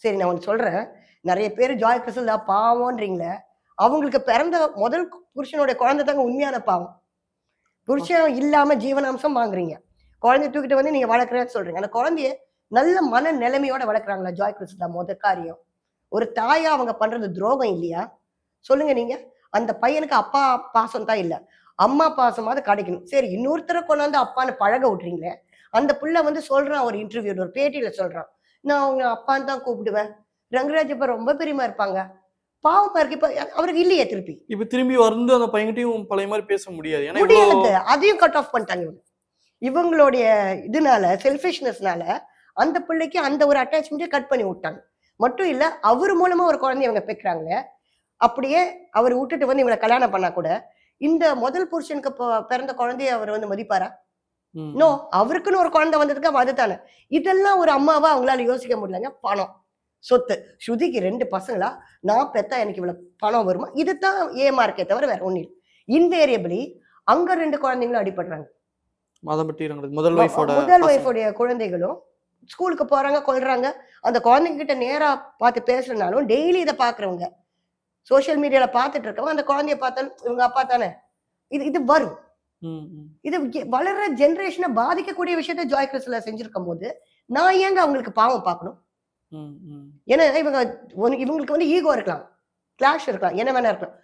சரி நான் ஒன்று சொல்றேன். நிறைய பேர் ஜாய் கிறிஸ்டல் தான் பாவம்ன்றீங்களே. அவங்களுக்கு பிறந்த முதல் புருஷனுடைய குழந்தை தாங்க உண்மையான பாவம். புருஷன் இல்லாம ஜீவனாம்சம் வாங்குறீங்க. குழந்தைய தூக்கிட்டு வந்து நீங்க வளர்க்குறேன்னு சொல்றீங்க. அந்த குழந்தைய நல்ல மன நிலைமையோட வளர்க்குறாங்களா ஜாய் கிறிஸ்டல் தான் முதல் காரியம். ஒரு தாயா அவங்க பண்றது துரோகம் இல்லையா? சொல்லுங்க நீங்க. அந்த பையனுக்கு அப்பா பாசம் தான் இல்ல. அம்மா பாசமாவது கிடைக்கணும். சரி இன்னொருத்தர கொண்டாந்து அப்பான்னு பழக விட்றீங்களே. அந்த புள்ள வந்து சொல்றான் ஒரு இன்டர்வியூல ஒரு பேட்டியில சொல்றான். நான் அவங்க அப்பான்னு தான் கூப்பிடுவேன். ரங்கராஜ் அப்பா ரொம்ப பெரியமா இருப்பாங்க. பாவமா இருக்கு. இப்ப அவருக்கு இல்லையே திருப்பி. இப்ப திரும்பி வந்து அந்த பையன்கிட்டயும் பழைய மாதிரி பேச முடியாது. ஏன்னா முடியாது. அதையும் கட் ஆஃப் பண்ணிட்டாங்க இவங்க. இவங்களுடைய இதனால செல்ஃபிஷ்னஸ்னால அந்த பிள்ளைக்கு அந்த ஒரு அட்டாச்மெண்ட்டே கட் பண்ணி விட்டாங்க. மட்டும் இல்ல அவர் மூலமா ஒரு குழந்தைய இவங்க பெக்குறாங்க. அப்படியே அவர் விட்டுட்டு வந்து இவங்களை கல்யாணம் பண்ணா கூட இந்த முதல் புருஷனுக்கு பிறந்த குழந்தைய அவர் வந்து மதிப்பாரா? நோ. அவருக்குன்னு ஒரு குழந்தை வந்ததுக்கு அதுதானே. இதெல்லாம் ஒரு அம்மாவா அவங்களால யோசிக்க முடியலங்க. பணம், சொத்து. ஸ்ருதிக்கு 2 பசங்களா? நான் பெத்தா எனக்கு இவ்வளவு பணம் வருமா? இதுதான் ஏமார்க்கே தவிர வேற ஒண்ணு இல்லை. இன்வேரியபிளி அங்க 2 குழந்தைங்களும் அடிபடுறாங்க. முதல் ஒய்ஃபோடைய குழந்தைகளும் ஸ்கூலுக்கு போறாங்க, கொல்றாங்க. அந்த குழந்தைங்க கிட்ட நேரா பார்த்து பேசுறதுனாலும் டெய்லி இதை பாக்குறவங்க சோசியல் மீடியால பார்த்துட்டு இருக்கவங்க அந்த குழந்தைய பார்த்தாலும் இவங்க அப்பா தானே. இது வரும். இது வளர்ற ஜெனரேஷனை பாதிக்கக்கூடிய விஷயத்த ஜாய் கிறிஸ்டல் செஞ்சிருக்கும் போது நான் ஏங்க அவங்களுக்கு பாவம் பார்க்கணும்? ஏன்னா இவங்களுக்கு வந்து ஈகோ இருக்கலாம், கிளாஷ் இருக்கலாம், என்ன வேணா இருக்கலாம்.